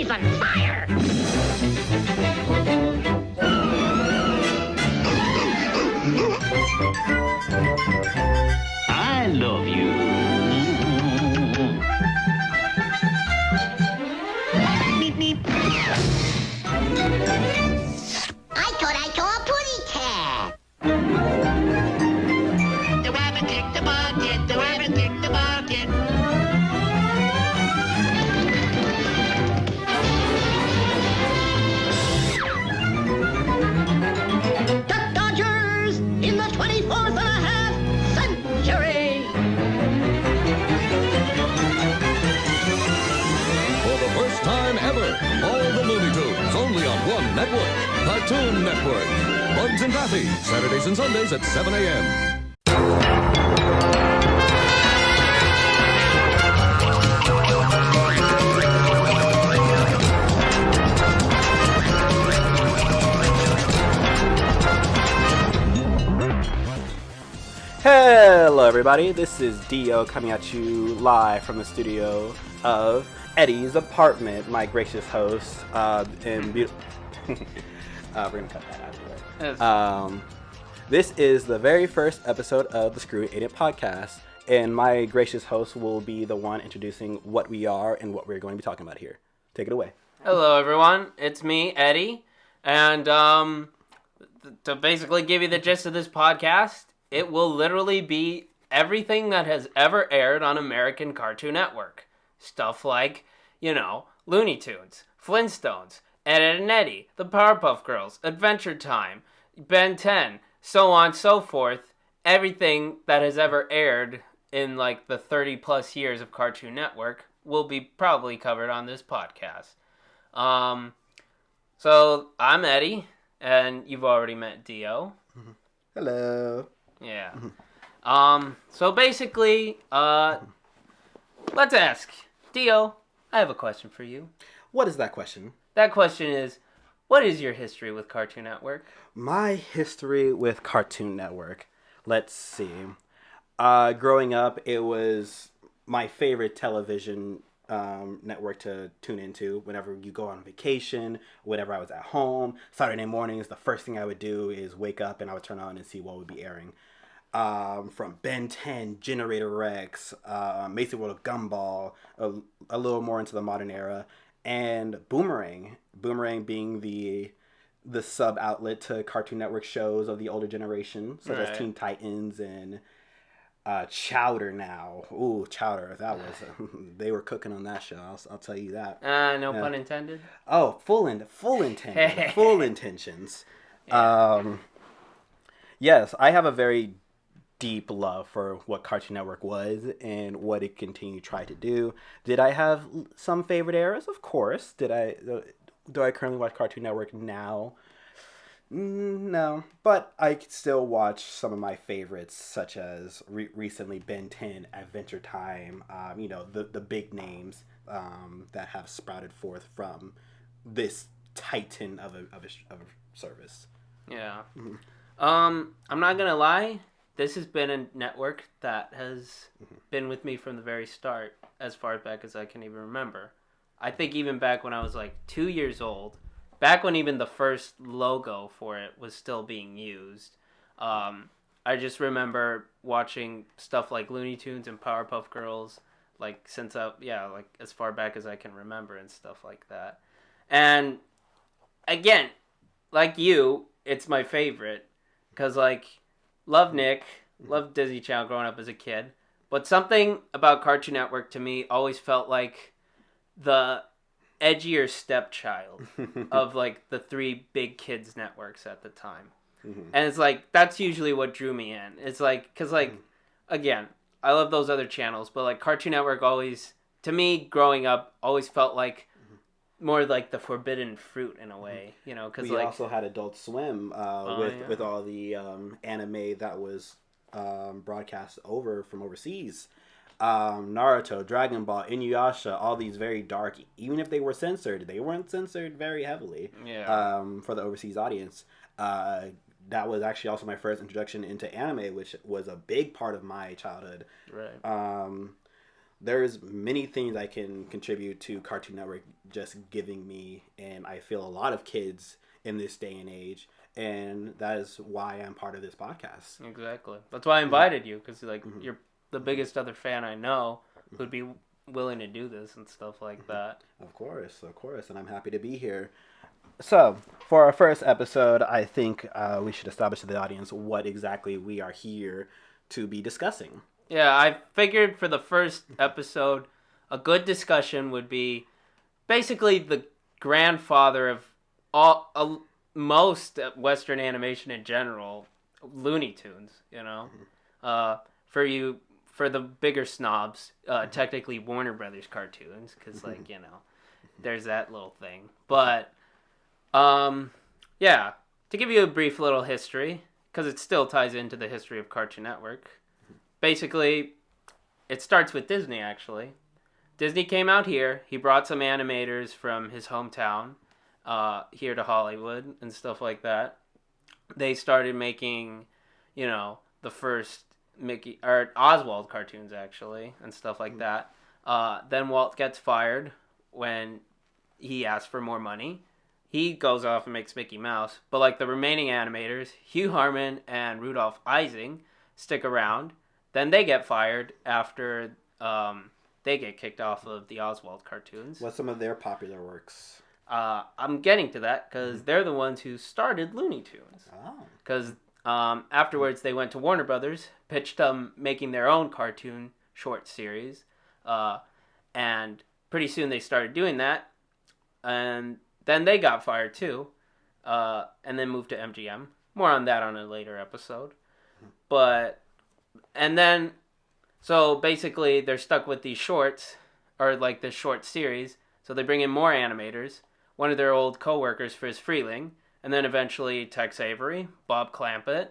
He's on fire! I love you. Beep, beep. I thought I saw a putty cat. The rabbit kicked the bucket, the rabbit kicked the bucket. Duck Dodgers in the 24th and a half century. For the first time ever, all the Looney Tunes only on one network. Cartoon Network. Bugs and Daffy, Saturdays and Sundays at 7 a.m. Hello everybody, this is Dio coming at you live from the studio of Eddie's apartment, my gracious host, and beautiful... we're gonna cut that out of the way. This is the very first episode of the Screwy podcast, and my gracious host will be the one introducing what we are and what we're going to be talking about here. Take it away. Hello everyone, it's me, Eddie, and to basically give you the gist of this podcast, it will literally be everything that has ever aired on American Cartoon Network. Stuff like, Looney Tunes, Flintstones, Ed, Edd and Eddy, The Powerpuff Girls, Adventure Time, Ben 10, so on and so forth. Everything that has ever aired in like the 30 plus years of Cartoon Network will be probably covered on this podcast. So I'm Eddie, and you've already met Dio. Hello. Yeah. So basically, let's ask. Dio, I have a question for you. What is that question? That question is, what is your history with Cartoon Network? My history with Cartoon Network. Let's see. Growing up, it was my favorite television network to tune into whenever you go on vacation, whenever I was at home. Saturday mornings, the first thing I would do is wake up and I would turn on and see what would be airing. From Ben 10, Generator Rex, Macy World of Gumball, a little more into the modern era, and Boomerang. Boomerang being the sub-outlet to Cartoon Network shows of the older generation, such as Teen Titans and Chowder now. Ooh, Chowder. That was... they were cooking on that show, I'll tell you that. No pun intended? Oh, full intended. Full intentions. Yeah. Yes, I have a very deep love for what Cartoon Network was and what it continued to try to do. Did I have some favorite eras? Of course. Do I currently watch Cartoon Network now? No, but I still watch some of my favorites, such as recently Ben 10, Adventure Time, the big names that have sprouted forth from this titan of a service. Yeah. Mm-hmm. I'm not gonna lie, this has been a network that has been with me from the very start, as far back as I can even remember. I think even back when I was like 2 years old, back when even the first logo for it was still being used, I just remember watching stuff like Looney Tunes and Powerpuff Girls, like as far back as I can remember and stuff like that. And again, like you, it's my favorite. Because, love Nick, love Disney Channel growing up as a kid. But something about Cartoon Network to me always felt like the edgier stepchild of, the three big kids networks at the time. Mm-hmm. And it's that's usually what drew me in. It's because, again, I love those other channels. But, Cartoon Network always, to me, growing up, always felt like more like the forbidden fruit in a way, because we also had Adult Swim with all the anime that was broadcast from overseas. Naruto, Dragon Ball, Inuyasha, all these very dark, even if they were censored, they weren't censored very heavily for the overseas audience. That was actually also my first introduction into anime, which was a big part of my childhood. Right. there's many things I can contribute to Cartoon Network just giving me, and I feel a lot of kids in this day and age, and that is why I'm part of this podcast. Exactly. That's why I invited you, because like you're the biggest other fan I know who'd be willing to do this and stuff like that. Of course, and I'm happy to be here. So, for our first episode, I think we should establish to the audience what exactly we are here to be discussing. Yeah, I figured for the first episode, a good discussion would be basically the grandfather of most Western animation in general, Looney Tunes. You know, for the bigger snobs, technically Warner Brothers cartoons, because like there's that little thing. But yeah, to give you a brief little history, because it still ties into the history of Cartoon Network. Basically, it starts with Disney, actually. Disney came out here. He brought some animators from his hometown here to Hollywood and stuff like that. They started making, the first Mickey or Oswald cartoons, actually, and stuff like that. Then Walt gets fired when he asks for more money. He goes off and makes Mickey Mouse. But, like, the remaining animators, Hugh Harman and Rudolph Ising, stick around. Then they get fired after they get kicked off of the Oswald cartoons. What's some of their popular works? I'm getting to that because they're the ones who started Looney Tunes. Because afterwards they went to Warner Brothers, pitched them making their own cartoon short series. And pretty soon they started doing that. And then they got fired too. And then moved to MGM. More on that on a later episode. And then, so basically they're stuck with these shorts, or like this short series, so they bring in more animators, one of their old co-workers, Friz Freeling, and then eventually Tex Avery, Bob Clampett,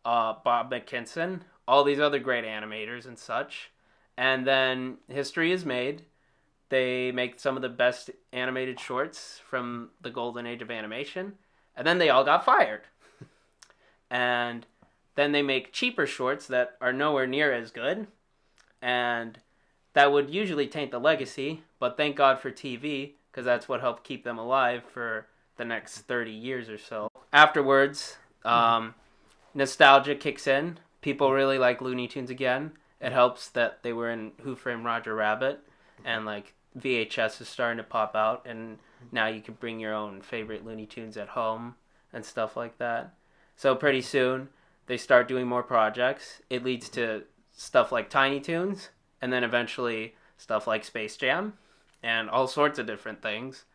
Bob McKinson, all these other great animators and such. And then history is made. They make some of the best animated shorts from the golden age of animation, and then they all got fired. And then they make cheaper shorts that are nowhere near as good, and that would usually taint the legacy, but thank God for TV, because that's what helped keep them alive for the next 30 years or so. Afterwards, nostalgia kicks in. People really like Looney Tunes again. It helps that they were in Who Framed Roger Rabbit, and like VHS is starting to pop out, and now you can bring your own favorite Looney Tunes at home and stuff like that. So pretty soon, they start doing more projects. It leads to stuff like Tiny Toons, and then eventually stuff like Space Jam, and all sorts of different things.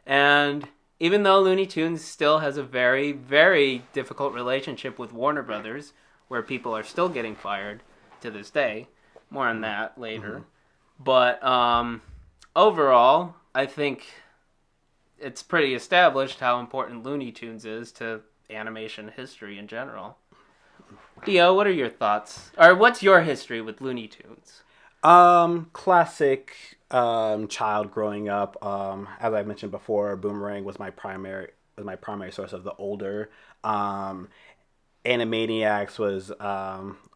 And even though Looney Tunes still has a very, very difficult relationship with Warner Brothers, where people are still getting fired to this day, more on that later. But overall, I think it's pretty established how important Looney Tunes is to animation history in general. Dio, what are your thoughts? Or what's your history with Looney Tunes? Classic child growing up. As I mentioned before, Boomerang was my primary source of the older. Animaniacs was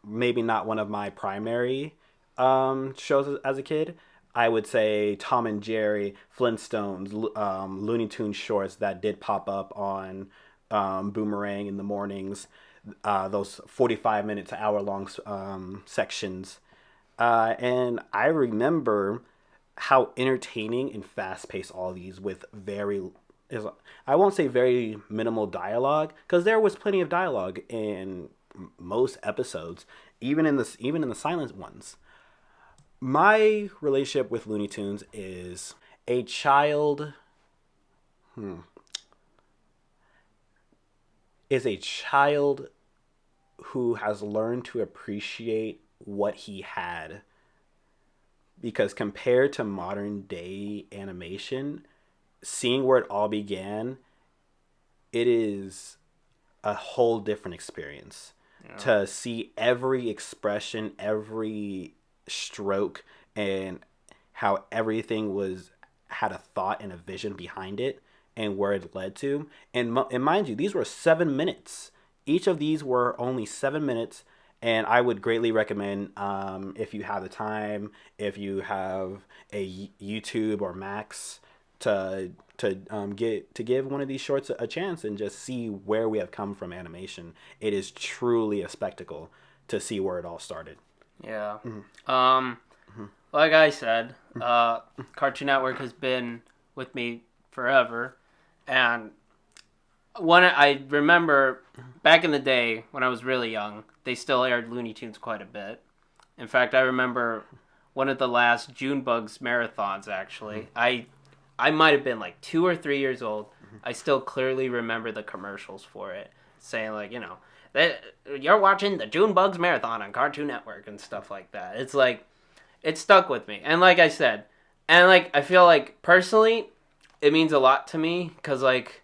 maybe not one of my primary shows as a kid. I would say Tom and Jerry, Flintstones, Looney Tunes shorts that did pop up on Boomerang in the mornings. Those 45-minute to hour-long sections. And I remember how entertaining and fast-paced all these with I won't say very minimal dialogue, because there was plenty of dialogue in most episodes, even in the silent ones. My relationship with Looney Tunes is a child who has learned to appreciate what he had. Because compared to modern day animation, seeing where it all began, it is a whole different experience. Yeah. To see every expression, every stroke, and how everything had a thought and a vision behind it, and where it led to. And mind you, these were 7 minutes. Each of these were only 7 minutes, And I would greatly recommend, if you have the time, if you have a YouTube or Max, to give one of these shorts a chance and just see where we have come from animation. It is truly a spectacle to see where it all started. Yeah. Like I said, Cartoon Network has been with me forever, and I remember back in the day when I was really young, they still aired Looney Tunes quite a bit. In fact, I remember one of the last Junebugs marathons, actually. I might have been like 2 or 3 years old. I still clearly remember the commercials for it, saying like, you're watching the Junebugs marathon on Cartoon Network and stuff like that. It's like, it stuck with me. And like I said, and like, I feel like personally, it means a lot to me, because like,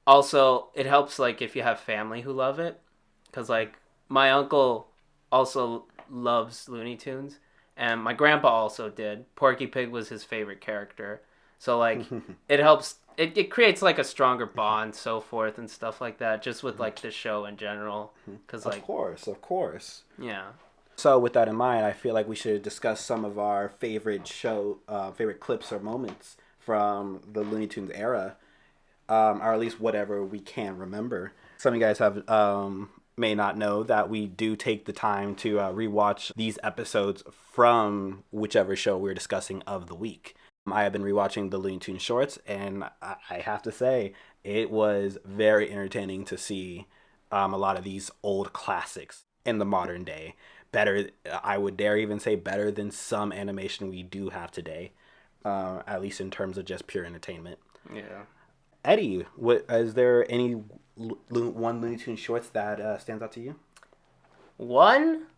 also, it helps like if you have family who love it, because like, my uncle also loves Looney Tunes, and my grandpa also did. Porky Pig was his favorite character. So, like, it helps, it creates, like, a stronger bond, so forth, and stuff like that, just with, like, the show in general. Cause, like, Of course. Yeah. So, with that in mind, I feel like we should discuss some of our favorite clips or moments from the Looney Tunes era, or at least whatever we can remember. Some of you guys have may not know that we do take the time to rewatch these episodes from whichever show we're discussing of the week. I have been rewatching the Looney Tunes shorts, and I have to say, it was very entertaining to see a lot of these old classics in the modern day. Better, I would dare even say better than some animation we do have today, at least in terms of just pure entertainment. Yeah. Eddie, is there any one Looney Tunes shorts that stands out to you? One?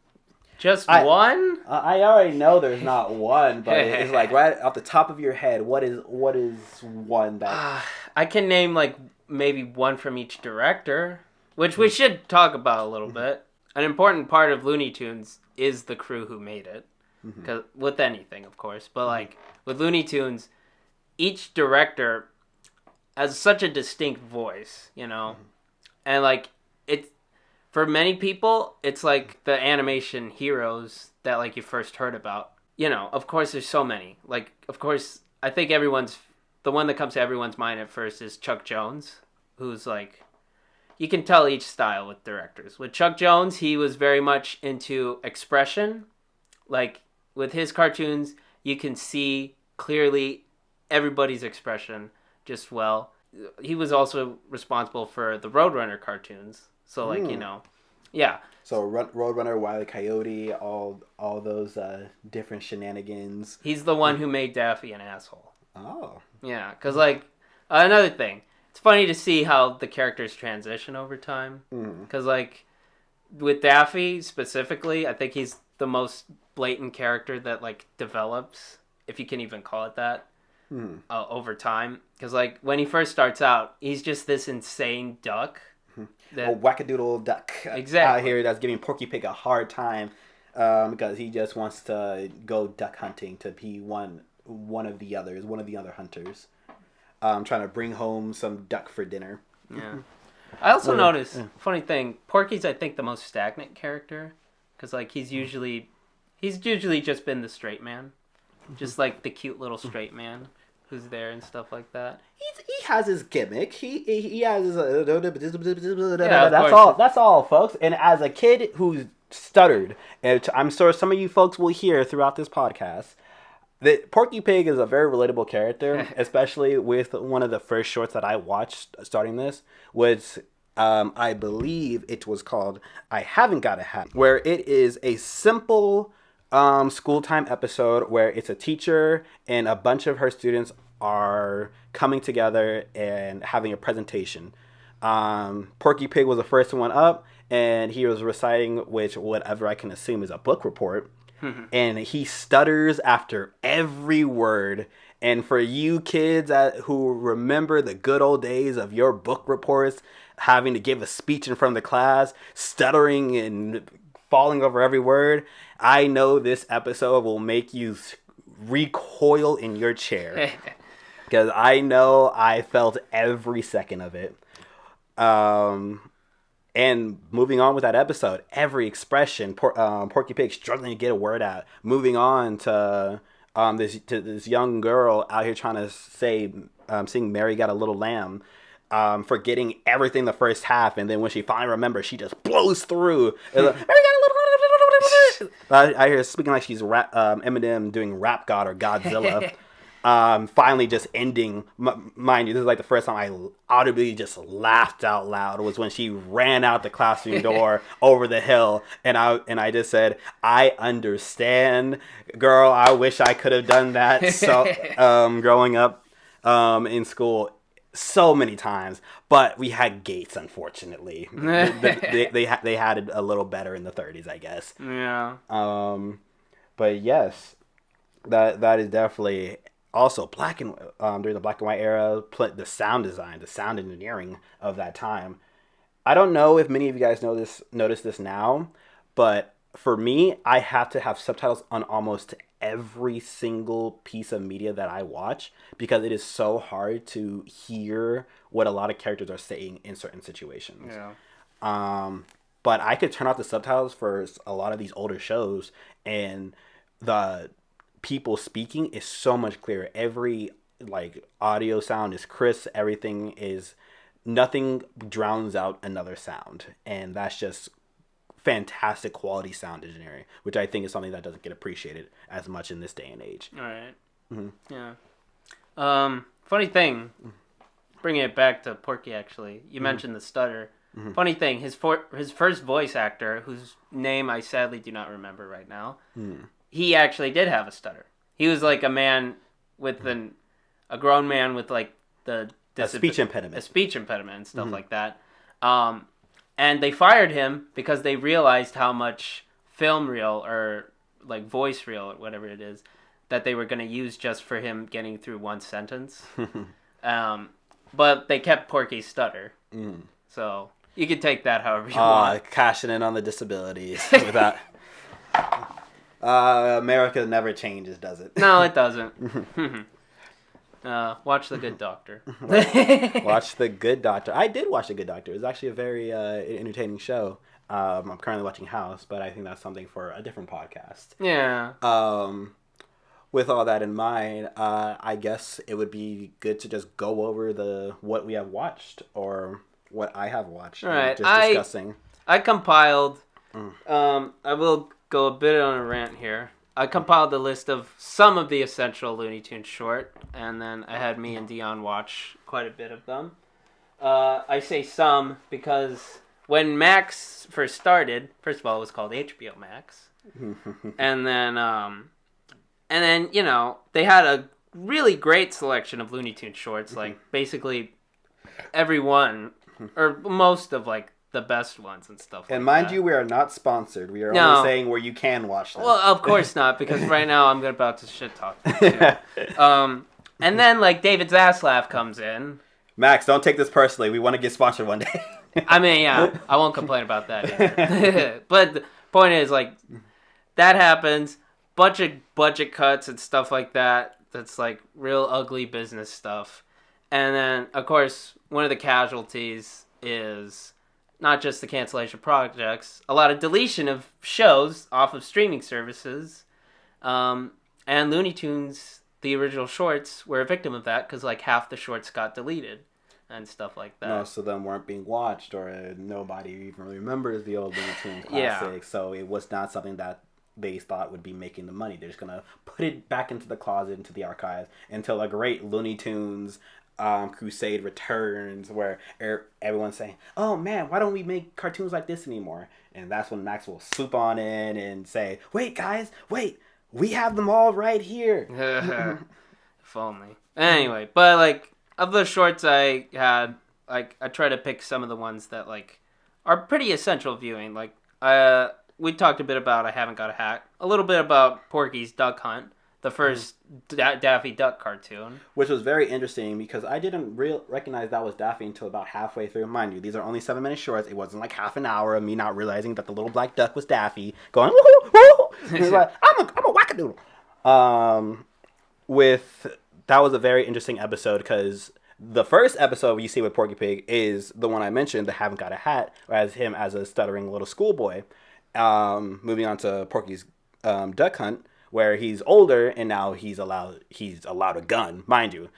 Just one? I already know there's not one, but it's like right off the top of your head, what is one that... I can name like maybe one from each director, which we should talk about a little bit. An important part of Looney Tunes is the crew who made it, 'cause, with anything, of course. But like with Looney Tunes, each director has such a distinct voice, and like it's... For many people, it's like the animation heroes that like you first heard about. Of course, there's so many. Like, of course, I think the one that comes to everyone's mind at first is Chuck Jones, who's like, you can tell each style with directors. With Chuck Jones, he was very much into expression. Like, with his cartoons, you can see clearly everybody's expression just well. He was also responsible for the Roadrunner cartoons. So, like, yeah. So, Roadrunner, Wile E. Coyote, all those different shenanigans. He's the one who made Daffy an asshole. Oh. Yeah, because, like, another thing. It's funny to see how the characters transition over time. Because, like, with Daffy, specifically, I think he's the most blatant character that, like, develops, if you can even call it that, over time. Because, like, when he first starts out, he's just this insane duck. A wackadoodle duck out here that's giving Porky Pig a hard time because he just wants to go duck hunting to be one of the other hunters, trying to bring home some duck for dinner. Yeah. I also noticed, funny thing, Porky's I think the most stagnant character, because like he's usually just been the straight man, just like the cute little straight man who's there and stuff like that. He has his gimmick. He has his yeah, that's all, folks. And as a kid who stuttered, and I'm sure some of you folks will hear throughout this podcast, that Porky Pig is a very relatable character, especially with one of the first shorts that I watched starting this, was I believe it was called I Haven't Got a Hat, where it is a simple school time episode where it's a teacher and a bunch of her students are coming together and having a presentation. Porky Pig was the first one up, and he was reciting whatever I can assume is a book report. And he stutters after every word. And for you kids who remember the good old days of your book reports, having to give a speech in front of the class, stuttering and falling over every word, I know this episode will make you recoil in your chair. Because I know I felt every second of it. And And moving on with that episode, every expression, Porky Pig struggling to get a word out. Moving on to this young girl out here trying to sing "Mary Got a Little Lamb," forgetting everything the first half, and then when she finally remembers, she just blows through. Mary got a little. I hear her speaking like she's Eminem doing Rap God or Godzilla. Finally just ending, mind you, this is like the first time I audibly just laughed out loud, was when she ran out the classroom door over the hill, and I just said, I understand, girl, I wish I could have done that. So growing up in school so many times, but we had Gates, unfortunately. they had it a little better in the 30s, I guess. Yeah. But yes, that is definitely also during the black and white era, the sound design, the sound engineering of that time. I don't know if many of you guys notice this now, but for me, I have to have subtitles on almost every single piece of media that I watch, because it is so hard to hear what a lot of characters are saying in certain situations. Yeah. But I could turn off the subtitles for a lot of these older shows, and the people speaking is so much clearer. Every audio sound is crisp. Nothing drowns out another sound, and that's just fantastic quality sound engineering, which I think is something that doesn't get appreciated as much in this day and age. All right. Mm-hmm. Yeah. Funny thing, bringing it back to Porky, actually, you mentioned the stutter. Mm-hmm. Funny thing, his first voice actor, whose name I sadly do not remember right now, he actually did have a stutter. He was like a man with a grown man with like a speech impediment and stuff like that. And they fired him because they realized how much film reel or like voice reel or whatever it is that they were going to use just for him getting through one sentence. But they kept Porky's stutter. So you could take that however you want. Cashing in on the disabilities with that. America never changes, does it? No, it doesn't. Watch The Good Doctor. Watch The Good Doctor. I did watch The Good Doctor. It was actually a very entertaining show. I'm currently watching House, but I think that's something for a different podcast. Yeah. With all that in mind, I guess it would be good to just go over what we have watched, or what I have watched. All right. Discussing. I compiled. I will go a bit on a rant here. I compiled a list of some of the essential Looney Tunes short, and then I had me and Dion watch quite a bit of them. I say some because when Max first started, first of all, it was called HBO Max, and then you know, they had a really great selection of Looney Tunes shorts, like basically every one or most of like the best ones and stuff like that. And mind you, we are not sponsored. We are only saying where you can watch them. Well, of course not, because right now I'm about to shit talk them too. And then, like, David Zaslav comes in. Max, don't take this personally. We want to get sponsored one day. I mean, yeah, I won't complain about that either. But the point is, like, that happens. Bunch of budget cuts and stuff like that. That's, like, real ugly business stuff. And then, of course, one of the casualties is not just the cancellation of projects, a lot of deletion of shows off of streaming services. And Looney Tunes, the original shorts, were a victim of that because like half the shorts got deleted and stuff like that. Most of them weren't being watched, or nobody even remembers the old Looney Tunes classics. Yeah. So it was not something that they thought would be making the money. They're just going to put it back into the closet, into the archives, until a great Looney Tunes Crusade returns, where everyone's saying, oh man, why don't we make cartoons like this anymore? And that's when Max will swoop on in and say, wait guys, we have them all right here. If only. Anyway, but like of the shorts I had, like I try to pick some of the ones that like are pretty essential viewing. Like we talked a bit about I Haven't Got a Hat, a little bit about Porky's Duck Hunt, the first Daffy Duck cartoon. Which was very interesting because I didn't recognize that was Daffy until about halfway through. Mind you, these are only 7-minute shorts. It wasn't like half an hour of me not realizing that the little black duck was Daffy going, woohoo, woohoo. He was like, I'm a wackadoodle. That was a very interesting episode because The first episode you see with Porky Pig is the one I mentioned, the Haven't Got a Hat, as him as a stuttering little schoolboy. Moving on to Porky's Duck Hunt, where he's older and now he's allowed a gun, mind you.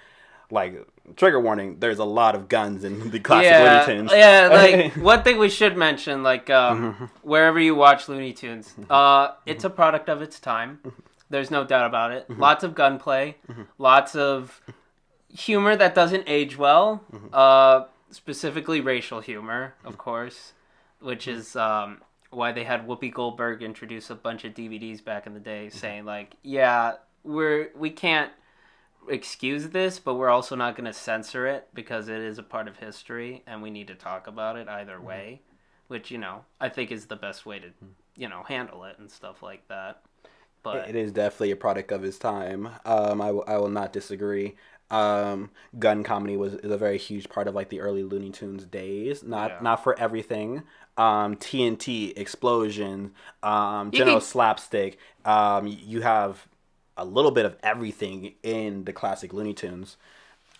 Like, trigger warning, there's a lot of guns in the classic Looney Tunes. Yeah, like, one thing we should mention, like, wherever you watch Looney Tunes, it's a product of its time. There's no doubt about it. Lots of gunplay, lots of humor that doesn't age well, specifically racial humor, of course, which is why they had Whoopi Goldberg introduce a bunch of DVDs back in the day saying, like, yeah, we can't excuse this, but we're also not going to censor it because it is a part of history and we need to talk about it either way, which, I think is the best way to, handle it and stuff like that. But it is definitely a product of his time. I will not disagree. Gun comedy is a very huge part of like the early Looney Tunes days. Not for everything. TNT, explosion, general slapstick. You have a little bit of everything in the classic Looney Tunes.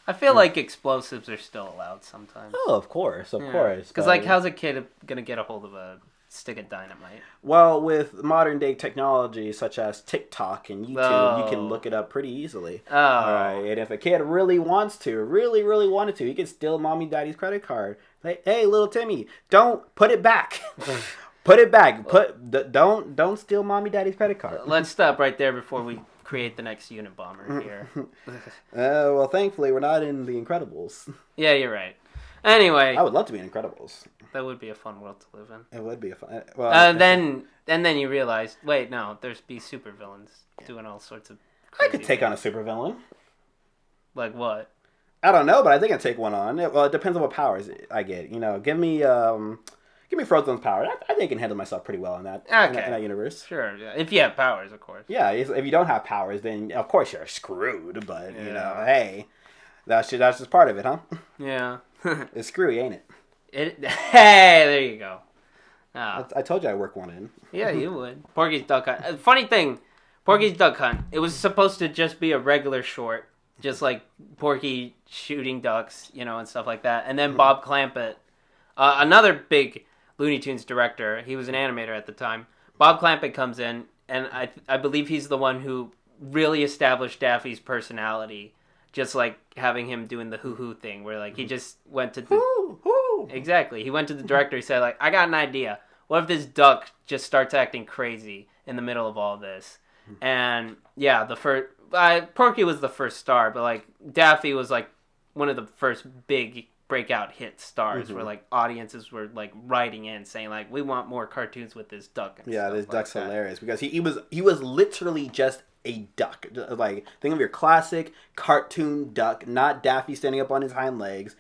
I feel like explosives are still allowed sometimes. Oh, of course. Because, like, how's a kid going to get a hold of a stick of dynamite? Well, with modern day technology such as TikTok and YouTube, you can look it up pretty easily. Oh. All right, and if a kid really wants to, really wanted to, he can steal mommy daddy's credit card. Like, hey, little Timmy, don't put it back. Put it back. Don't steal mommy daddy's credit card. Let's stop right there before we create the next Unabomber here. Well, thankfully, we're not in The Incredibles. Yeah, you're right. Anyway, I would love to be in Incredibles. That would be a fun world to live in. It would be a fun. Well, then you realize, wait, no, there's supervillains doing all sorts of. I could take on a supervillain. Like what? I don't know, but I think I'd take one on. Well, it depends on what powers I get. Give me Frozone's power. I think I can handle myself pretty well in that. In that universe. Sure. Yeah. If you have powers, of course. Yeah. If you don't have powers, then of course you're screwed. But hey, that's just part of it, huh? Yeah. It's screwy, ain't it? Hey, there you go. I told you I work one in. Yeah, you would. Porky's Duck Hunt. Funny thing, Porky's Duck Hunt. It was supposed to just be a regular short, just like Porky shooting ducks, and stuff like that. And then Bob Clampett, another big Looney Tunes director. He was an animator at the time. Bob Clampett comes in, and I believe he's the one who really established Daffy's personality. Just like having him doing the hoo-hoo thing, where like he just went to the... Exactly. He went to the director, he said, like, I got an idea. What if this duck just starts acting crazy in the middle of all this? And, yeah, Porky was the first star, but, like, Daffy was, like, one of the first big breakout hit stars where, like, audiences were, like, writing in saying, like, we want more cartoons with this duck. And yeah, this like duck's that. Hilarious because he was literally just a duck. Like, think of your classic cartoon duck, not Daffy standing up on his hind legs,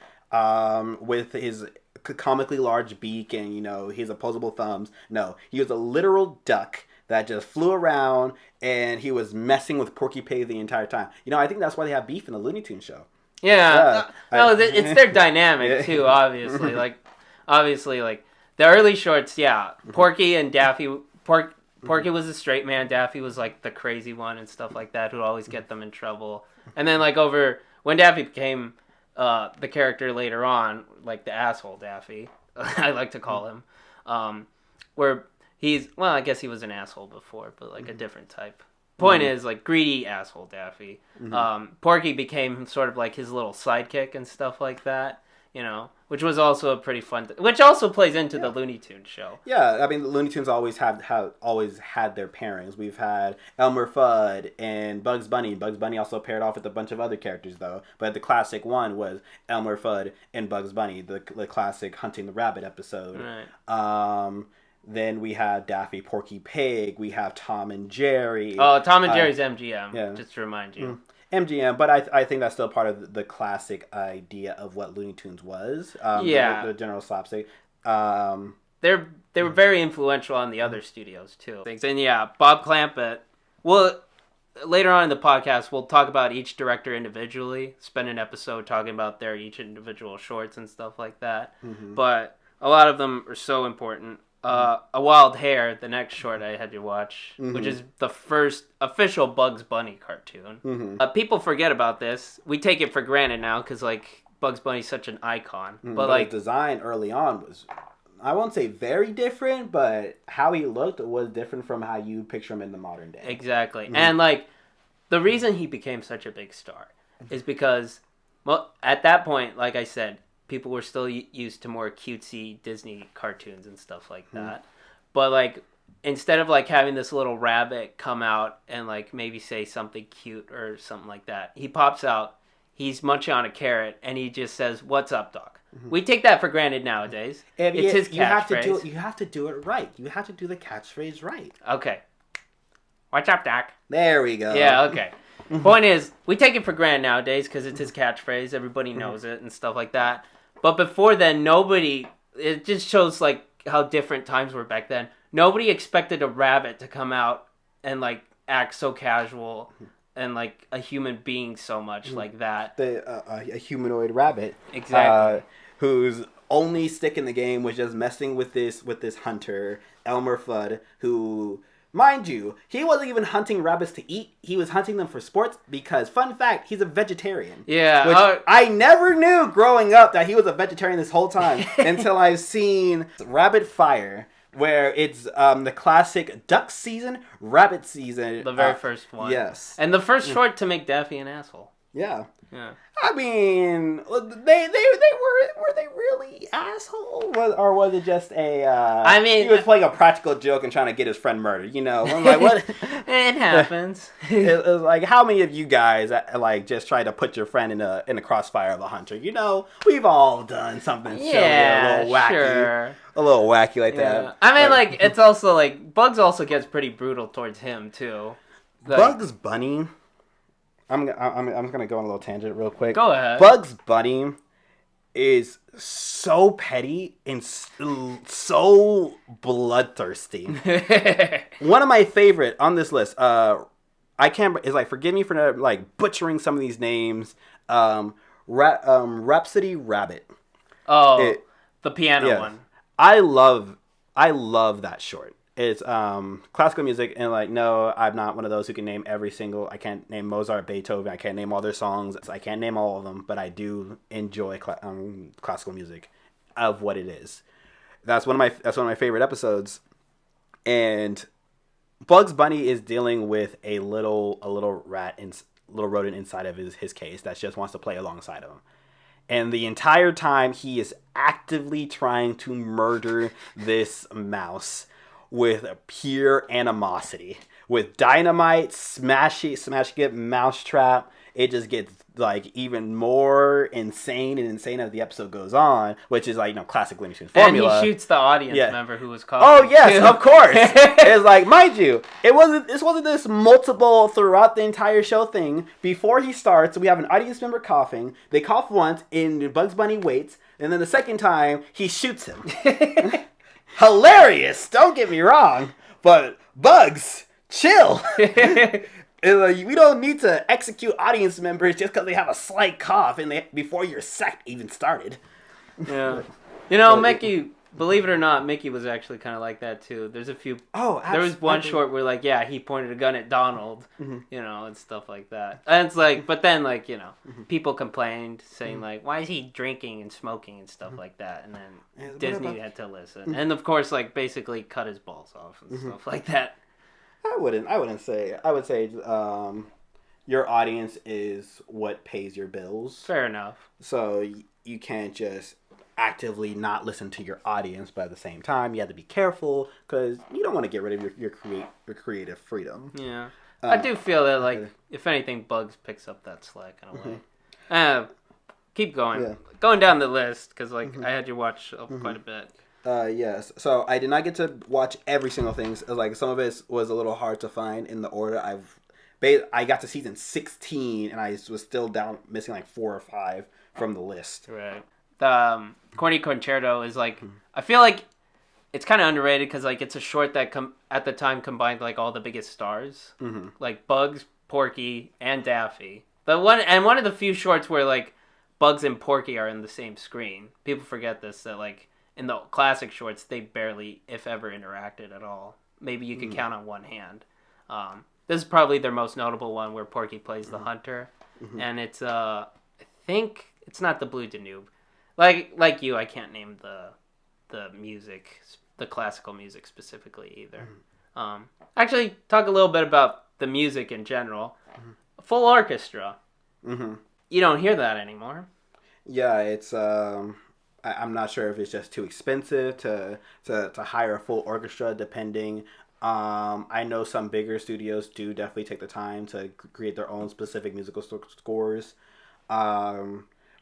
with his comically large beak and his opposable thumbs. No, he was a literal duck that just flew around and he was messing with Porky Pig the entire time. I think that's why they have beef in the Looney Tunes show. Yeah, it's their dynamic too. Obviously, like the early shorts. Yeah, Porky and Daffy. Porky was the straight man. Daffy was like the crazy one and stuff like that, who'd always get them in trouble. And then like when Daffy became the character later on, like the asshole Daffy, I like to call him, where I guess he was an asshole before, but like a different type. Point is, like, greedy asshole Daffy. Porky became sort of like his little sidekick and stuff like that, which was also a pretty fun... which also plays into the Looney Tunes show. Yeah, I mean, the Looney Tunes always had their pairings. We've had Elmer Fudd and Bugs Bunny. Bugs Bunny also paired off with a bunch of other characters, though. But the classic one was Elmer Fudd and Bugs Bunny, the classic Hunting the Rabbit episode. Right. Then we have Daffy, Porky Pig. We have Tom and Jerry. Oh, Tom and Jerry's MGM, yeah. just to remind you. MGM, but I think that's still part of the classic idea of what Looney Tunes was. The general slapstick. They were very influential on the other studios, too. And yeah, Bob Clampett. Well, later on in the podcast, we'll talk about each director individually, spend an episode talking about their each individual shorts and stuff like that. But a lot of them are so important. A Wild Hare, the next short I had to watch, which is the first official Bugs Bunny cartoon. People forget about this. We take it for granted now because, like, Bugs Bunny's such an icon. But like his design early on was, I won't say very different, but how he looked was different from how you picture him in the modern day. Exactly. And like the reason he became such a big star is because, well, at that point, like I said, people were still used to more cutesy Disney cartoons and stuff like that. But like, instead of like having this little rabbit come out and like maybe say something cute or something like that, he pops out, he's munching on a carrot, and he just says, "What's up, dog?" We take that for granted nowadays. It's his catchphrase. You have to do it right. You have to do the catchphrase right. Okay. What's up, doc? There we go. Yeah, okay. Point is, we take it for granted nowadays because it's his catchphrase. Everybody knows it and stuff like that. But before then, it just shows like how different times were back then. Nobody expected a rabbit to come out and like act so casual and like a human being so much like that. A humanoid rabbit. Exactly. Whose only stick in the game was just messing with this hunter, Elmer Fudd, who, mind you, he wasn't even hunting rabbits to eat. He was hunting them for sports because, fun fact, he's a vegetarian. Yeah. Which I never knew growing up that he was a vegetarian this whole time until I've seen Rabbit Fire, where it's the classic duck season, rabbit season. The very first one. Yes. And the first short to make Daffy an asshole. Yeah. Yeah. I mean, were they really asshole, or was it just a? I mean, he was playing a practical joke and trying to get his friend murdered. You know, I'm like, what? It happens. It was like, how many of you guys like just try to put your friend in a crossfire of a hunter? You know, we've all done something silly, a little wacky, sure. A little wacky like that. I mean, like it's also like Bugs also gets pretty brutal towards him too. Like, Bugs Bunny. I'm gonna go on a little tangent real quick. Go ahead. Bugs Bunny is so petty and so bloodthirsty. One of my favorite on this list, I can't, is like, forgive me for like butchering some of these names. Rhapsody Rabbit. Oh, the piano one. I love that short. It's classical music, and like, no, I'm not one of those who can name every single. I can't name Mozart, Beethoven. I can't name all their songs. I can't name all of them, but I do enjoy classical music of what it is. That's one of my favorite episodes, and Bugs Bunny is dealing with a little rodent inside of his case that just wants to play alongside of him. And the entire time, he is actively trying to murder this mouse with pure animosity. With dynamite, smashing it, mousetrap. It just gets like even more insane as the episode goes on, which is like, you know, classic Looney Tunes formula. And he shoots the audience member who was caught. Oh yes, of course. It's like, mind you, this wasn't this multiple throughout the entire show thing. Before he starts, we have an audience member coughing. They cough once, and Bugs Bunny waits, and then the second time he shoots him. Hilarious, don't get me wrong, but Bugs, chill. We don't need to execute audience members just because they have a slight cough before your sect even started. Yeah, you know, Mickey. Believe it or not, Mickey was actually kind of like that too. There's a few. There was one short where, like, yeah, he pointed a gun at Donald, you know, and stuff like that. And it's like, but then, like, you know, people complained, saying like, why is he drinking and smoking and stuff like that? And then Disney had to listen, and of course, like, basically cut his balls off and stuff like that. I wouldn't say. I would say, your audience is what pays your bills. Fair enough. So you can't just actively not listen to your audience, but at the same time, you have to be careful because you don't want to get rid of your creative freedom. Yeah, I do feel that, like, if anything, Bugs picks up that slack in a way. Keep going. Yeah. Going down the list, because, like, I had you watch quite a bit. Yes. So I did not get to watch every single thing. Like, some of it was a little hard to find in the order. I got to season 16, and I was still missing like 4 or 5 from the list. Right. The Corny Concerto is like, I feel like it's kind of underrated because, like, it's a short that at the time combined like all the biggest stars, like Bugs, Porky, and Daffy. One of the few shorts where like Bugs and Porky are in the same screen. People forget this, that like in the classic shorts they barely, if ever, interacted at all. Maybe you could count on one hand. This is probably their most notable one where Porky plays the hunter, and it's I think it's not the Blue Danube. Like you, I can't name the music, the classical music specifically either. Actually, talk a little bit about the music in general. Full orchestra. You don't hear that anymore. Yeah, it's I'm not sure if it's just too expensive to hire a full orchestra. Depending, I know some bigger studios do definitely take the time to create their own specific musical scores.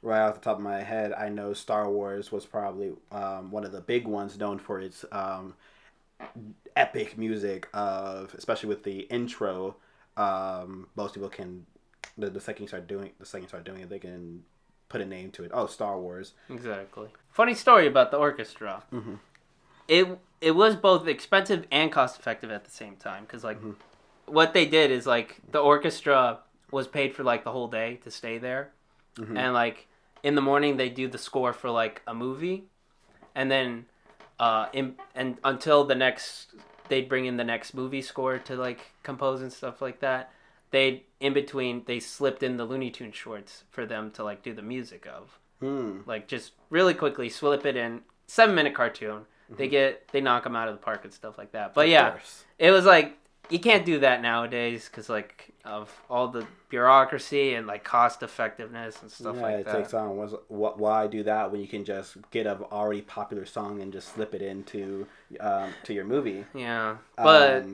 Right off the top of my head, I know Star Wars was probably one of the big ones, known for its epic music of, especially with the intro. Most people can the second you start doing it, they can put a name to it. Oh, Star Wars. Exactly. Funny story about the orchestra. It was both expensive and cost effective at the same time, because like what they did is like the orchestra was paid for like the whole day to stay there, and like in the morning they do the score for like a movie, and then and until the next, they'd bring in the next movie score to like compose and stuff like that. They slipped in the Looney Tunes shorts for them to like do the music of. Like just really quickly slip it in. 7-minute cartoon. They knock them out of the park and stuff like that. But yeah, it was like, you can't do that nowadays because like of all the bureaucracy and like cost effectiveness and stuff like that. Yeah, it takes on. Why do that when you can just get an already popular song and just slip it into to your movie? Yeah, but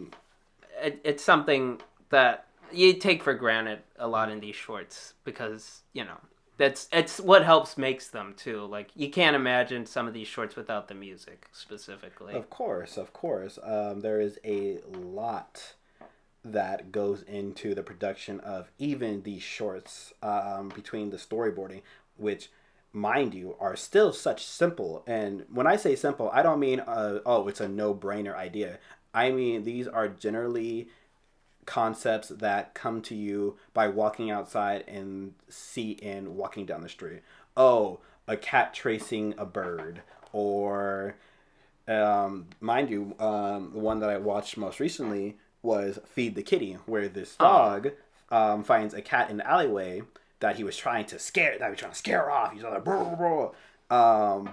it's something that you take for granted a lot in these shorts because, you know, it's what makes them too. Like, you can't imagine some of these shorts without the music specifically. Of course. There is a lot that goes into the production of even these shorts, between the storyboarding, which, mind you, are still such simple. And when I say simple, I don't mean it's a no-brainer idea. I mean, these are generally concepts that come to you by walking outside and walking down the street. Oh, a cat tracing a bird, or mind you, the one that I watched most recently was Feed the Kitty, where this dog finds a cat in the alleyway that he was trying to scare off. He's like, blah, blah, blah.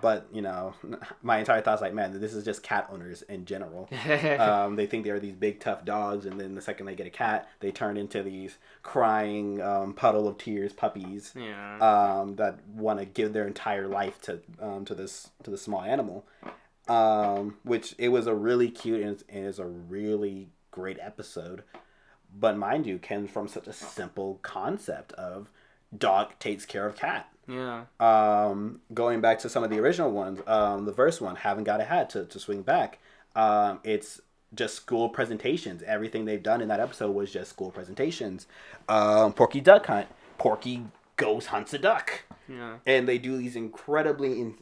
But you know, my entire thought's like, man, this is just cat owners in general. They think they're these big tough dogs, and then the second they get a cat, they turn into these crying puddle of tears puppies. Yeah. That want to give their entire life to this small animal. Which it was a really cute and is a really great episode. But mind you, comes from such a simple concept of dog takes care of cat. Yeah. Going back to some of the original ones, the first one, Haven't Got a Hat, to swing back, it's just school presentations. Everything they've done in that episode was just school presentations. Porky Duck Hunt, Porky goes hunts a duck. Yeah. And they do these incredibly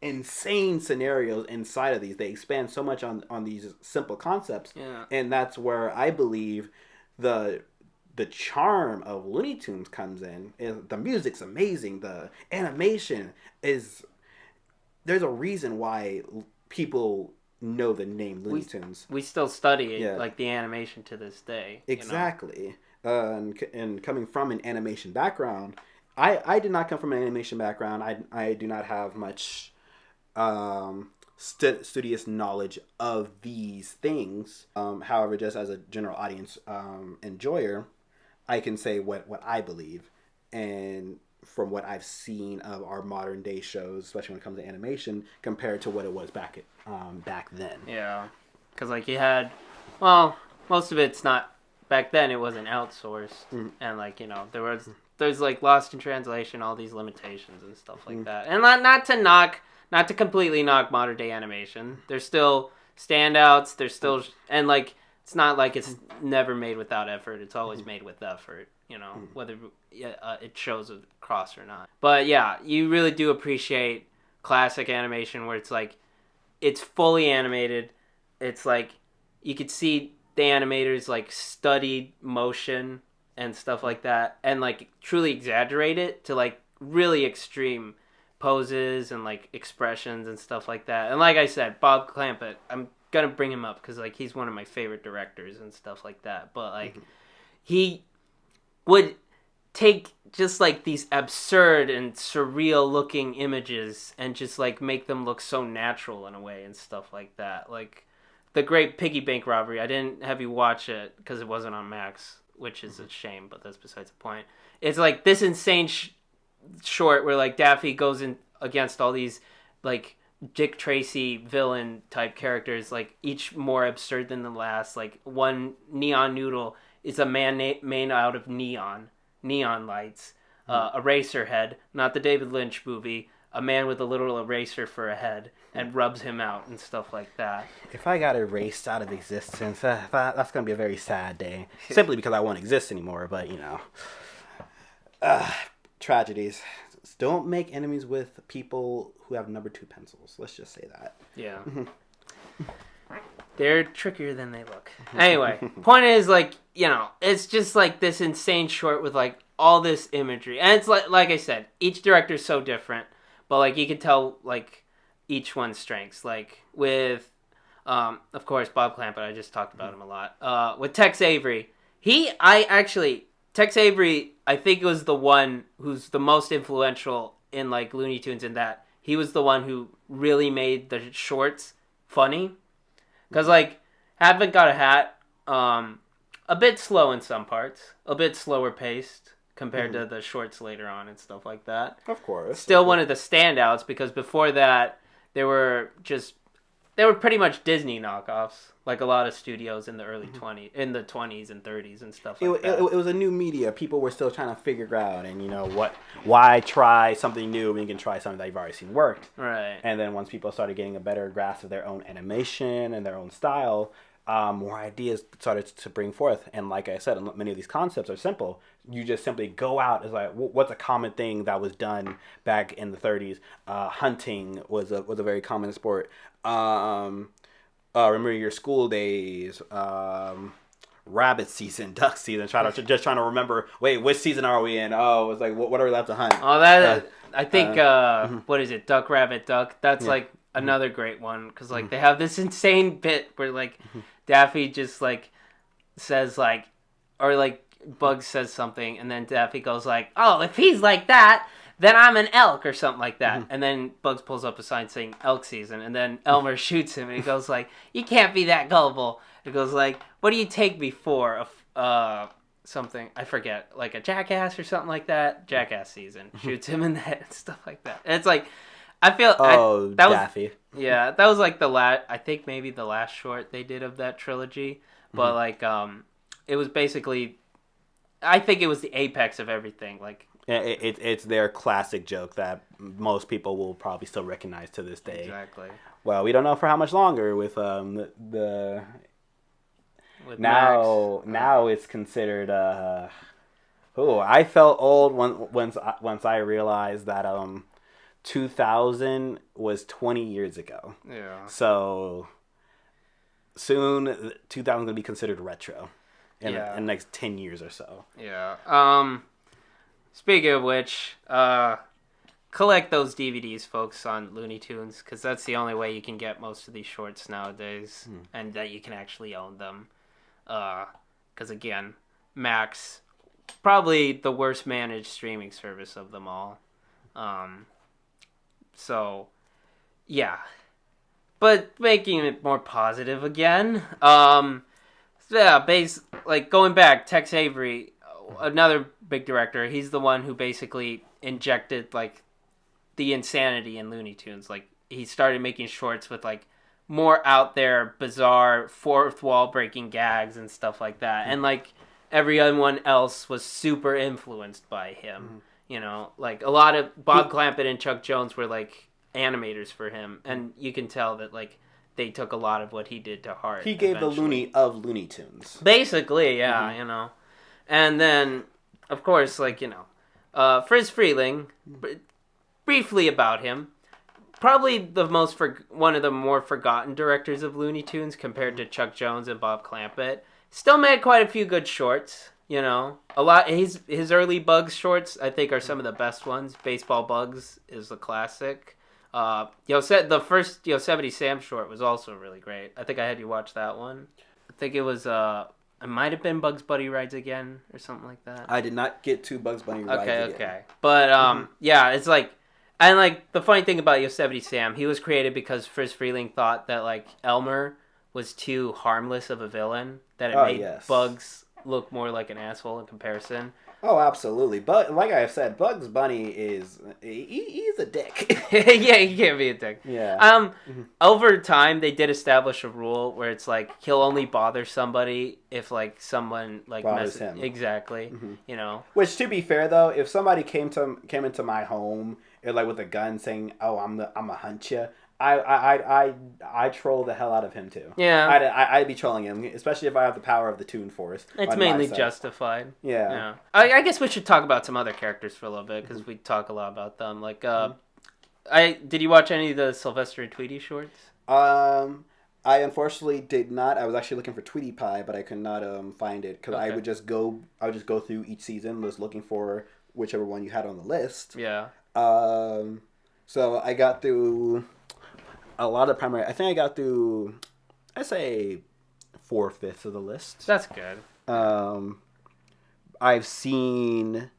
insane scenarios inside of these. They expand so much on these simple concepts. Yeah. And that's where I believe the charm of Looney Tunes comes in. The music's amazing. The animation is... There's a reason why people know the name Looney Tunes. We still study it, like the animation to this day. Exactly. And coming from an animation background, I did not come from an animation background. I do not have much studious knowledge of these things. However, just as a general audience enjoyer, I can say what I believe, and from what I've seen of our modern day shows, especially when it comes to animation, compared to what it was back then. Yeah, because like you had, well, most of it's not back then. It wasn't outsourced, and like, you know, there's like lost in translation, all these limitations and stuff like that. And not to completely knock modern day animation. There's still standouts. There's still, and like, it's not like it's never made without effort. It's always made with effort, you know, whether it shows across or not. But yeah, you really do appreciate classic animation where it's like, it's fully animated. It's like, you could see the animators like studied motion and stuff like that, and like truly exaggerate it to like really extreme poses and like expressions and stuff like that. And like I said, Bob Clampett, I'm gonna bring him up because like he's one of my favorite directors and stuff like that. But like he would take just like these absurd and surreal looking images and just like make them look so natural in a way and stuff like that. Like the Great Piggy Bank Robbery. I didn't have you watch it because it wasn't on Max, which is a shame, but that's besides the point. It's like this insane short where like Daffy goes in against all these like Dick Tracy villain type characters, like each more absurd than the last. Like one Neon Noodle is a man made out of neon lights. Eraserhead, not the David Lynch movie, a man with a little eraser for a head and rubs him out and stuff like that. If I got erased out of existence, that's going to be a very sad day. Simply because I won't exist anymore, but, you know. Tragedies. Don't make enemies with people who have number 2 pencils. Let's just say that. Yeah. They're trickier than they look. Anyway, point is, like, you know, it's just like this insane short with like all this imagery. And it's like I said, each director's so different, but like you can tell like each one's strengths. Like with of course Bob Clampett, I just talked about him a lot. With Tex Avery, Tex Avery, I think was the one who's the most influential in like Looney Tunes in that he was the one who really made the shorts funny. Cause like Haven't Got a Hat, a bit slow in some parts, a bit slower paced compared to the shorts later on and stuff like that. Of course. Still one of the standouts because before that they were pretty much Disney knockoffs, like a lot of studios in the early 20s and 30s and stuff like that. It was a new media. People were still trying to figure out, and you know why try something new when you can try something that you've already seen worked. Right. And then once people started getting a better grasp of their own animation and their own style, more ideas started to bring forth. And like I said, many of these concepts are simple. You just simply go out as like, what's a common thing that was done back in the 30s? Hunting was a very common sport. Remember your school days, rabbit season, duck season. Trying to remember. Wait, which season are we in? Oh, it's like what are we allowed to hunt? Oh, I think what is it? Duck, rabbit, duck. That's like another great one because like they have this insane bit where like Daffy just like says like, or like Bugs says something and then Daffy goes like, oh, if he's like that, then I'm an elk or something like that. And then Bugs pulls up a sign saying elk season. And then Elmer shoots him and he goes like, you can't be that gullible. It goes like, what do you take me for? Something, I forget, like a jackass or something like that. Jackass season. Shoots him in the head and stuff like that. And it's like, I feel... Daffy. Yeah, that was like I think maybe the last short they did of that trilogy. But like, it was basically... I think it was the apex of everything. Like, it's their classic joke that most people will probably still recognize to this day. Exactly. Well, we don't know for how much longer with the With now Max. now it's considered I felt old once I realized that 2000 was 20 years ago. Yeah. So soon 2000 is going to be considered retro. In the next 10 years or so. Yeah. Speaking of which, collect those DVDs, folks, on Looney Tunes, because that's the only way you can get most of these shorts nowadays, and that you can actually own them. Because, again, Max, probably the worst managed streaming service of them all. So, yeah. But making it more positive again, yeah, going back, Tex Avery, another big director, he's the one who basically injected, like, the insanity in Looney Tunes. Like, he started making shorts with, like, more out there, bizarre, fourth wall breaking gags and stuff like that. And, like, everyone else was super influenced by him. You know, like, a lot of Bob Clampett and Chuck Jones were, like, animators for him. And you can tell that, like, they took a lot of what he did to heart. He gave eventually. the Looney of Looney Tunes. Basically, yeah, you know. And then, of course, like, you know, Friz Freleng, briefly about him, probably one of the more forgotten directors of Looney Tunes compared to Chuck Jones and Bob Clampett. Still made quite a few good shorts, you know. A lot, his early Bugs shorts, I think, are some of the best ones. Baseball Bugs is a classic. The first Yosemite Sam short was also really great. I think I had you watch that one. I think it was it might have been Bugs Bunny Rides Again or something like that. I did not get to Bugs Bunny Rides Again. Okay. But, yeah, it's like... And, like, the funny thing about Yosemite Sam, he was created because Friz Freleng thought that, like, Elmer was too harmless of a villain, that it made Bugs look more like an asshole in comparison. Oh, absolutely. But like I have said, Bugs Bunny is he's a dick. Yeah, he can't be a dick. Yeah. Over time, they did establish a rule where it's like he'll only bother somebody if like someone like bothers him. Exactly. You know. Which, to be fair though, if somebody came into my home and like with a gun saying, "Oh, I'm a hunt ya," I troll the hell out of him too. Yeah, I'd be trolling him, especially if I have the power of the Toon Force. It's mainly justified. Yeah. I guess we should talk about some other characters for a little bit because we talk a lot about them. Like, did you watch any of the Sylvester and Tweety shorts? I unfortunately did not. I was actually looking for Tweety Pie, but I could not find it because I would just go through each season, just looking for whichever one you had on the list. Yeah. So I got through a lot of primary. I think I got through, I say, 4/5 of the list. That's good. I've seen.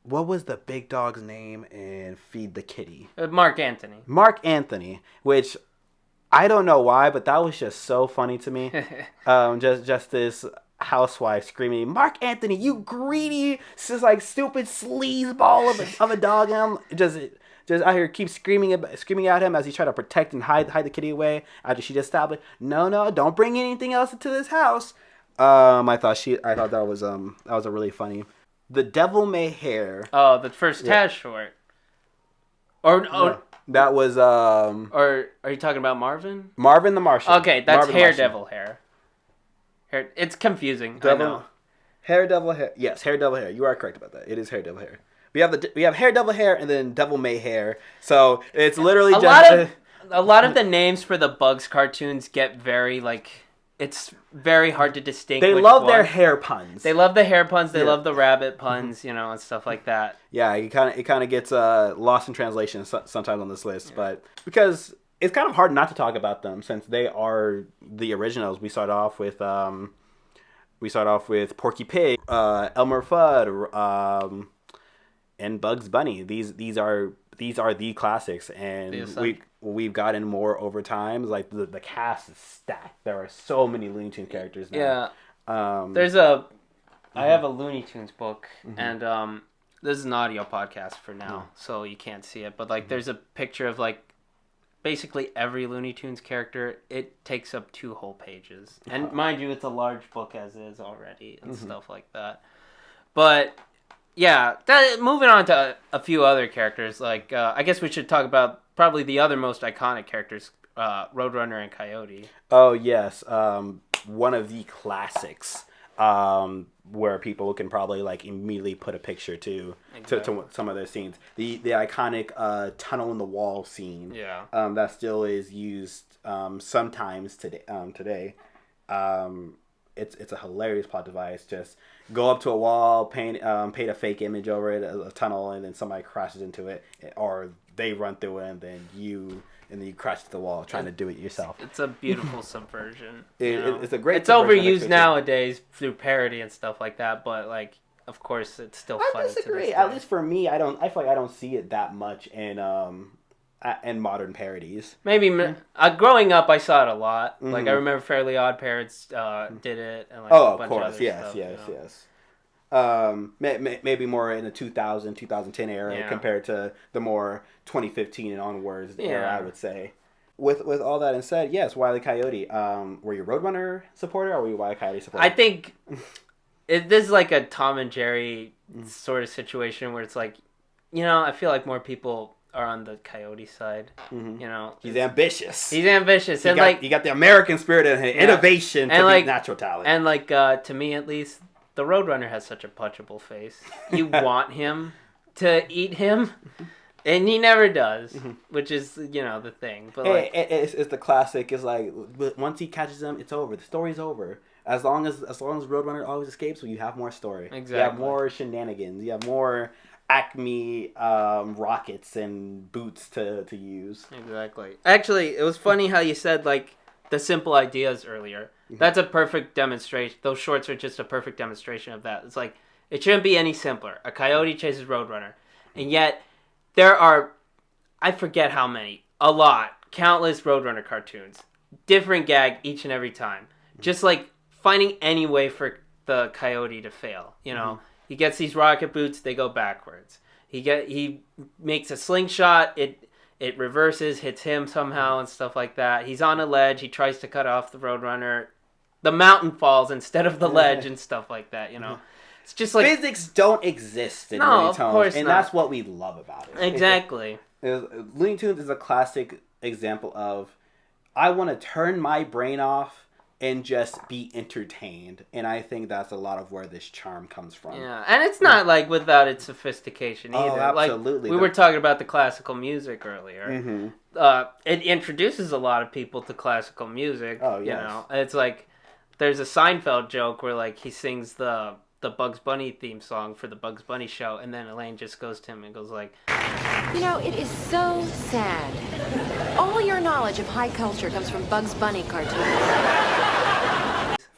What was the big dog's name in Feed the Kitty? Mark Anthony. Mark Anthony, which I don't know why, but that was just so funny to me. Just this housewife screaming, "Mark Anthony, you greedy, just like stupid sleazeball of a dog!" And I'm just out here keep screaming at him as he tried to protect and hide the kitty away. After she just stopped, no, don't bring anything else into this house. I thought that was a really funny. The Devil May Hair. Oh, the first Taz short. No, that was Or are you talking about Marvin? Marvin the Martian. Okay, that's Marvin Hair Devil Hair. It's confusing. I know. Hair Devil Hair. Yes, Hair Devil Hair. You are correct about that. It is Hair Devil Hair. We have Hair Devil Hair and then Devil May Hair. So it's literally a lot of the names for the Bugs cartoons get very like it's very hard to distinguish. They love their hair puns. They love the hair puns. They love the rabbit puns, and stuff like that. Yeah, it kind of gets lost in translation sometimes on this list, but because it's kind of hard not to talk about them since they are the originals. We start off with Porky Pig, Elmer Fudd, and Bugs Bunny. These are the classics, and we've gotten more over time. Like the cast is stacked. There are so many Looney Tunes characters now. Yeah. I have a Looney Tunes book, and this is an audio podcast for now, so you can't see it. But like, there's a picture of like basically every Looney Tunes character. It takes up 2 whole pages, and mind you, it's a large book as is already, and stuff like that. But yeah, moving on to a few other characters, like, I guess we should talk about probably the other most iconic characters, Roadrunner and Coyote. Oh, yes. One of the classics, where people can probably, like, immediately put a picture to some of those scenes. The iconic tunnel in the wall scene. Yeah. That still is used sometimes today. It's a hilarious plot device. Just go up to a wall, paint a fake image over it, a tunnel, and then somebody crashes into it, or they run through it, and then you crash to the wall trying to do it yourself. It's a beautiful subversion. It's a great. It's overused nowadays through parody and stuff like that, but like, of course, it's still fun. I disagree. At least for me, I feel like I don't see it that much in modern parodies. Maybe growing up, I saw it a lot. Like I remember Fairly Odd Parents did it, and like a bunch of other yes. Maybe more in the 2010 era compared to the more 2015 and onwards era, I would say. With all that said, yes, Wile E. Coyote. Were you a Roadrunner supporter or were you a Wile E. Coyote supporter? I think this is like a Tom and Jerry sort of situation where it's like, I feel like more people are on the Coyote side. He's ambitious. He's ambitious, and you got the American spirit and innovation to beat natural talent. And like to me at least, the Roadrunner has such a punchable face. You want him to eat him, and he never does, which is the thing. But like, it's the classic. It's like once he catches him, it's over. The story's over. As long as Roadrunner always escapes, well, you have more story. Exactly. You have more shenanigans. You have more Acme rockets and boots to use. Exactly. Actually, it was funny how you said like the simple ideas earlier. That's a perfect demonstration. Those shorts are just a perfect demonstration of that. It's like, it shouldn't be any simpler. A coyote chases Roadrunner. And yet, there are, I forget how many, a lot, countless Roadrunner cartoons. Different gag each and every time. Just like finding any way for the coyote to fail. You know, he gets these rocket boots, they go backwards. He makes a slingshot, it reverses, hits him somehow and stuff like that. He's on a ledge, he tries to cut off the Roadrunner. The mountain falls instead of the ledge and stuff like that, you know. It's just like... Physics don't exist in Looney Tunes, and that's what we love about it. Exactly. Looney Tunes is a classic example of, I want to turn my brain off and just be entertained. And I think that's a lot of where this charm comes from. Yeah, and it's not like without its sophistication either. Oh, absolutely. Like, we were talking about the classical music earlier. It introduces a lot of people to classical music. Oh, yes. You know, it's like, there's a Seinfeld joke where like he sings the Bugs Bunny theme song for the Bugs Bunny show, and then Elaine just goes to him and goes like, You know, it is so sad. All your knowledge of high culture comes from Bugs Bunny cartoons.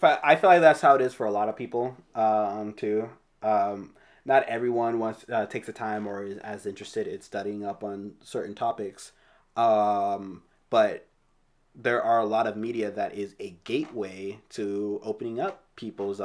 I feel like that's how it is for a lot of people, too. Not everyone takes the time or is as interested in studying up on certain topics. But there are a lot of media that is a gateway to opening up people's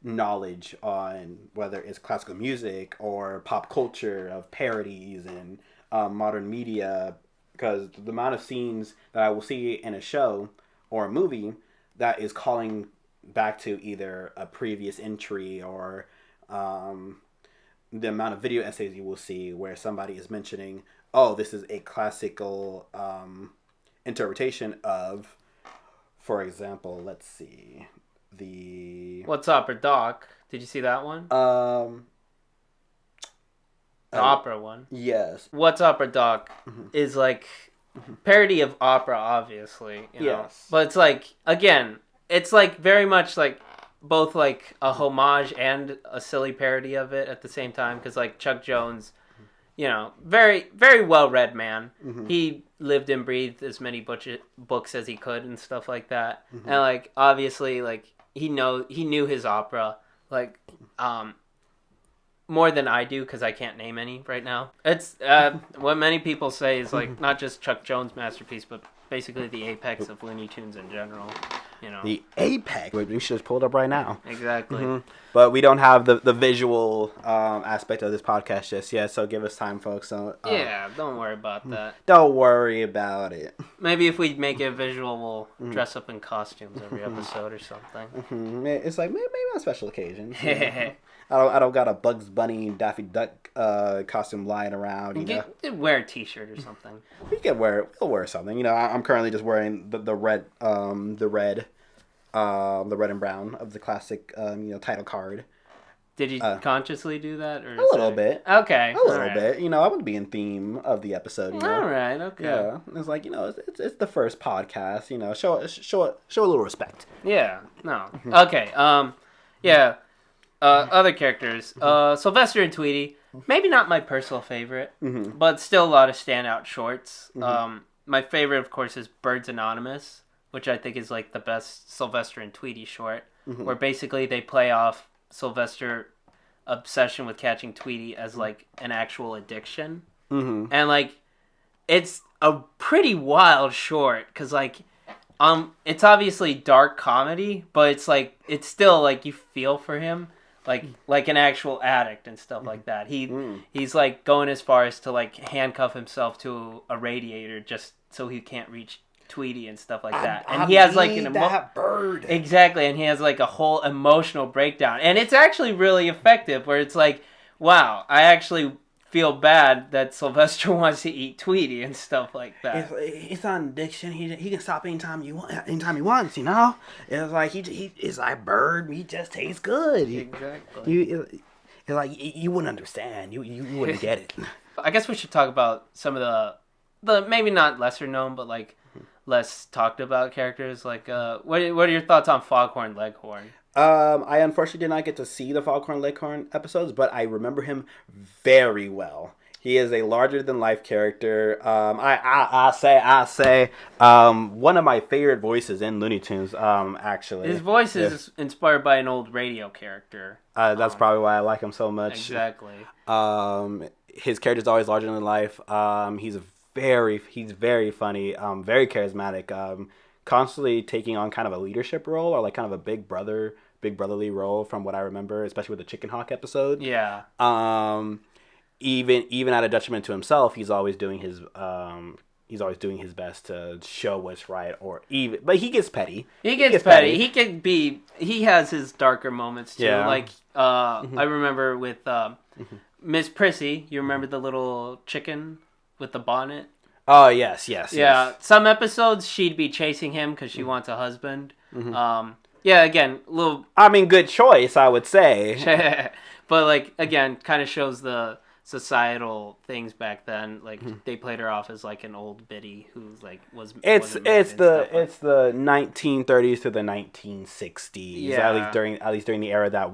knowledge on whether it's classical music or pop culture of parodies and modern media, because the amount of scenes that I will see in a show or a movie that is calling back to either a previous entry or the amount of video essays you will see where somebody is mentioning, oh, this is a classical interpretation of, for example, let's see, What's Opera Doc? Did you see that one? The opera one. Yes. What's Opera Doc is like parody of opera, obviously. You know? Yes. But it's like, again, it's like very much like both like a homage and a silly parody of it at the same time. Because like Chuck Jones, you know, very, very well-read man. He lived and breathed as many books as he could and stuff like that. And like, obviously, like, he knew his opera, like, more than I do, because I can't name any right now. It's, what many people say is, like, not just Chuck Jones' masterpiece, but basically the apex of Looney Tunes in general, you know. The apex. We should just pull it up right now. Exactly. But we don't have the visual aspect of this podcast just yet, so give us time, folks. So, yeah, don't worry about that. Don't worry about it. Maybe if we make it visual, we'll dress up in costumes every episode or something. It's like maybe on special occasions. I don't got a Bugs Bunny Daffy Duck costume lying around. You know, wear a T-shirt or something. We'll wear something. You know, I'm currently just wearing the red and brown of the classic title card. Did you consciously do that, or a little bit? Okay, a little bit. You know, I want to be in theme of the episode. You know? All right, okay. Yeah, it's like, you know, it's the first podcast. You know, show a little respect. Yeah. No. Okay. Yeah. Other characters. Sylvester and Tweety. Maybe not my personal favorite, but still a lot of standout shorts. My favorite, of course, is Birds Anonymous, which I think is like the best Sylvester and Tweety short, where basically they play off Sylvester obsession with catching Tweety as like an actual addiction. And like, it's a pretty wild short, because like, it's obviously dark comedy, but it's like, it's still like you feel for him. Like an actual addict and stuff like that. He's like going as far as to like handcuff himself to a radiator just so he can't reach Tweety and stuff like that. And he has like that bird. Exactly, and he has like a whole emotional breakdown. And it's actually really effective, where it's like, wow, I actually feel bad that Sylvester wants to eat Tweety and stuff like that. It's not an addiction. He can stop anytime he wants. You know, it's like he is like bird. He just tastes good. Exactly. It's like you wouldn't understand. You wouldn't get it. I guess we should talk about some of the maybe not lesser known, but like less talked about characters. Like, what are your thoughts on Foghorn Leghorn? I unfortunately did not get to see the Foghorn Leghorn episodes, but I remember him very well. He is a larger than life character. I say, one of my favorite voices in Looney Tunes. Actually, His voice is inspired by an old radio character. That's probably why I like him so much. Exactly. His character's always larger than life. He's very funny. Very charismatic. Constantly taking on kind of a leadership role or like kind of a big brotherly role from what I remember, especially with the Chicken Hawk episode. Yeah. Even at a detriment to himself, he's always doing his best to show what's right, but he gets petty. He gets petty. He has his darker moments too. Yeah. Like I remember with Miss Prissy, you remember the little chicken with the bonnet? Oh, yes. Yeah, some episodes she'd be chasing him because she wants a husband. Yeah, again, little... I mean, good choice, I would say. But, like, again, kind of shows the societal things back then. Like, they played her off as, like, an old biddy who, like, was... It's the 1930s to the 1960s. Yeah. At least during the era that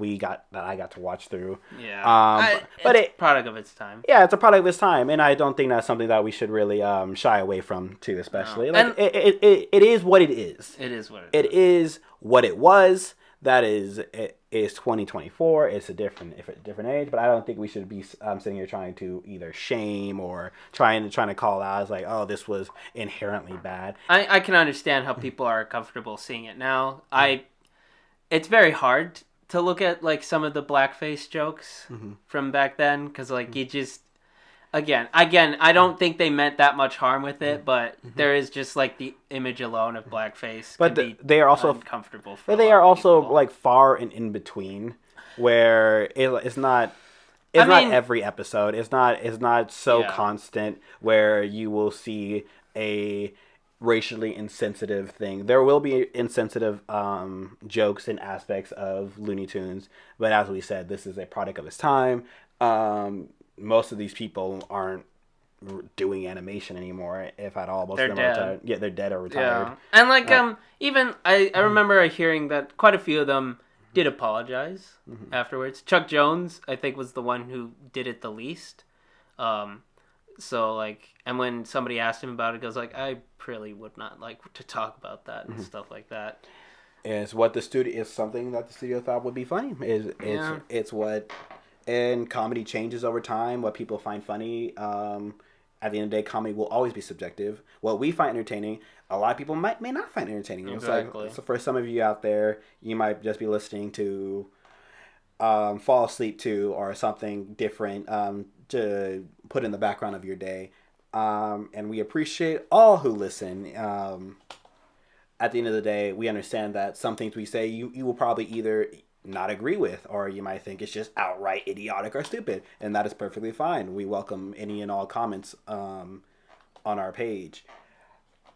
I got to watch through. Yeah. But it's a product of its time. Yeah, it's a product of its time, and I don't think that's something that we should really shy away from too, especially. No. Like, it is what it is. It is what it is. What it was. That is 2024. It's a different age, but I don't think we should be sitting here trying to either shame or trying to call out as like, oh, this was inherently bad. I can understand how people are comfortable seeing it now. It's very hard to look at like some of the blackface jokes from back then because like you just. Again, I don't think they meant that much harm with it, but there is just like the image alone of blackface. But they are also uncomfortable. But they are also like far and in between, where it's not. It's not every episode. It's not so constant where you will see a racially insensitive thing. There will be insensitive jokes and aspects of Looney Tunes, but as we said, this is a product of its time. Most of these people aren't doing animation anymore, if at all. Most of them are retired. Yeah, they're dead or retired. Yeah. And like even I remember hearing that quite a few of them did apologize afterwards. Chuck Jones, I think, was the one who did it the least. So like, and when somebody asked him about it, he goes like, I really would not like to talk about that and stuff like that. It's something that the studio thought would be funny. It's what. And comedy changes over time. What people find funny, at the end of the day, comedy will always be subjective. What we find entertaining, a lot of people may not find entertaining. Exactly. So for some of you out there, you might just be listening to fall asleep to or something different to put in the background of your day. And we appreciate all who listen. At the end of the day, we understand that some things we say you will probably either not agree with, or you might think it's just outright idiotic or stupid, and that is perfectly fine. We welcome any and all comments on our page.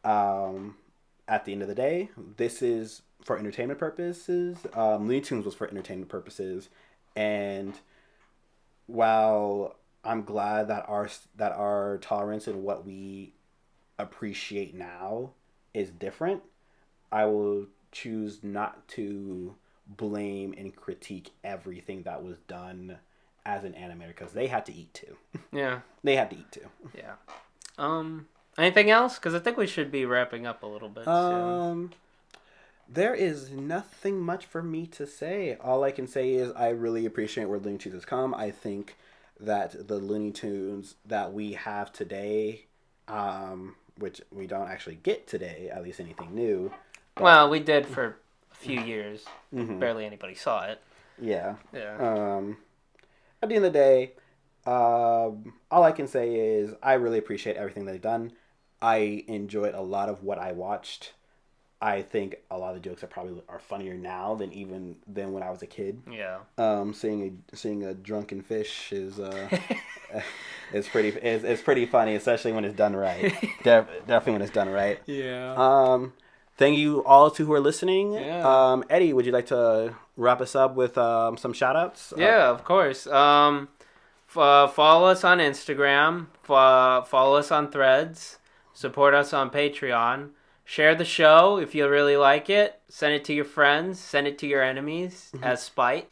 At the end of the day, this is for entertainment purposes. Looney Tunes was for entertainment purposes, and while I'm glad that our tolerance and what we appreciate now is different, I will choose not to blame and critique everything that was done as an animator because they had to eat too. Yeah. They had to eat too. Yeah. Anything else? Because I think we should be wrapping up a little bit soon. There is nothing much for me to say. All I can say is I really appreciate where Looney Tunes has come. I think that the Looney Tunes that we have today, which we don't actually get today, at least anything new. Well, we did for few years. Barely anybody saw it. Yeah. At the end of the day, all I can say is I really appreciate everything they've done. I enjoyed a lot of what I watched. I think a lot of the jokes are funnier now than when I was a kid. Yeah. Seeing a drunken fish is it's pretty funny, especially when it's done right. Definitely when it's done right. Yeah. Thank you all who are listening. Yeah. Eddie, would you like to wrap us up with some shout-outs? Yeah, of course. Follow us on Instagram. Follow us on Threads. Support us on Patreon. Share the show if you really like it. Send it to your friends. Send it to your enemies as spite.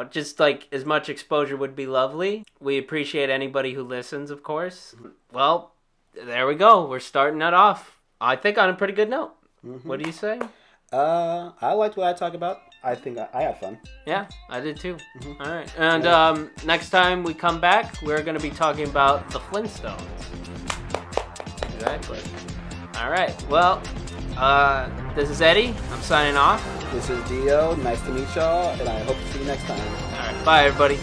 just like as much exposure would be lovely. We appreciate anybody who listens, of course. Well, there we go. We're starting that off, I think, on a pretty good note. Mm-hmm. What do you say? I liked what I talked about. I think I had fun. Yeah, I did too. Mm-hmm. All right. And next time we come back, we're going to be talking about the Flintstones. Exactly. All right. Well, this is Eddie. I'm signing off. This is Dio. Nice to meet y'all, and I hope to see you next time. All right. Bye, everybody.